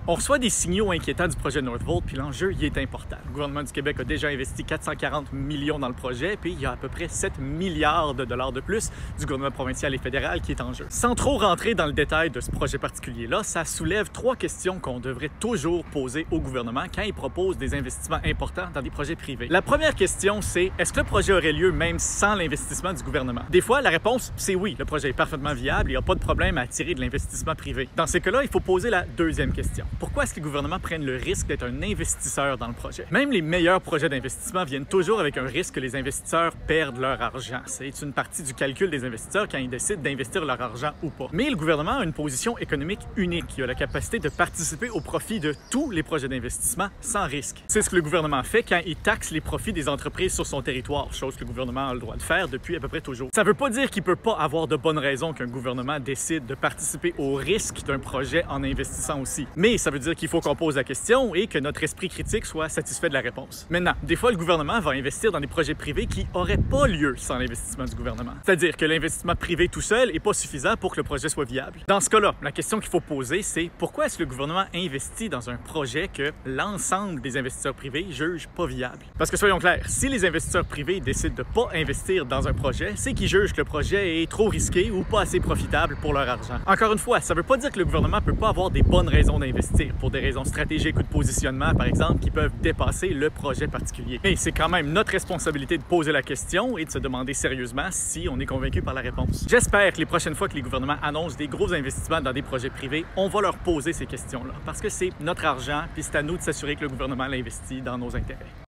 On reçoit des signaux inquiétants du projet Northvolt, puis l'enjeu y est important. Le gouvernement du Québec a déjà investi 440 millions dans le projet, puis il y a à peu près 7 milliards de dollars de plus du gouvernement provincial et fédéral qui est en jeu. Sans trop rentrer dans le détail de ce projet particulier-là, ça soulève 3 questions qu'on devrait toujours poser au gouvernement quand il propose des investissements importants dans des projets privés. La première question, c'est est-ce que le projet aurait lieu même sans l'investissement du gouvernement? Des fois, la réponse, c'est oui. Le projet est parfaitement viable, il n'y a pas de problème à attirer de l'investissement privé. Dans ces cas-là, il faut poser la deuxième question. Pourquoi est-ce que le gouvernement prenne le risque d'être un investisseur dans le projet? Même les meilleurs projets d'investissement viennent toujours avec un risque que les investisseurs perdent leur argent. C'est une partie du calcul des investisseurs quand ils décident d'investir leur argent ou pas. Mais le gouvernement a une position économique unique. Il a la capacité de participer au profit de tous les projets d'investissement sans risque. C'est ce que le gouvernement fait quand il taxe les profits des entreprises sur son territoire, chose que le gouvernement a le droit de faire depuis à peu près toujours. Ça ne veut pas dire qu'il ne peut pas avoir de bonnes raisons qu'un gouvernement décide de participer au risque d'un projet en investissant aussi. Mais ça veut dire qu'il faut qu'on pose la question et que notre esprit critique soit satisfait de la réponse. Maintenant, des fois, le gouvernement va investir dans des projets privés qui n'auraient pas lieu sans l'investissement du gouvernement. C'est-à-dire que l'investissement privé tout seul n'est pas suffisant pour que le projet soit viable. Dans ce cas-là, la question qu'il faut poser, c'est pourquoi est-ce que le gouvernement investit dans un projet que l'ensemble des investisseurs privés jugent pas viable? Parce que soyons clairs, si les investisseurs privés décident de pas investir dans un projet, c'est qu'ils jugent que le projet est trop risqué ou pas assez profitable pour leur argent. Encore une fois, ça veut pas dire que le gouvernement peut pas avoir des bonnes raisons d'investir, pour des raisons stratégiques ou de positionnement, par exemple, qui peuvent dépasser le projet particulier. Mais c'est quand même notre responsabilité de poser la question et de se demander sérieusement si on est convaincu par la réponse. J'espère que les prochaines fois que les gouvernements annoncent des gros investissements dans des projets privés, on va leur poser ces questions-là, parce que c'est notre argent, puis c'est à nous de s'assurer que le gouvernement l'investit dans nos intérêts.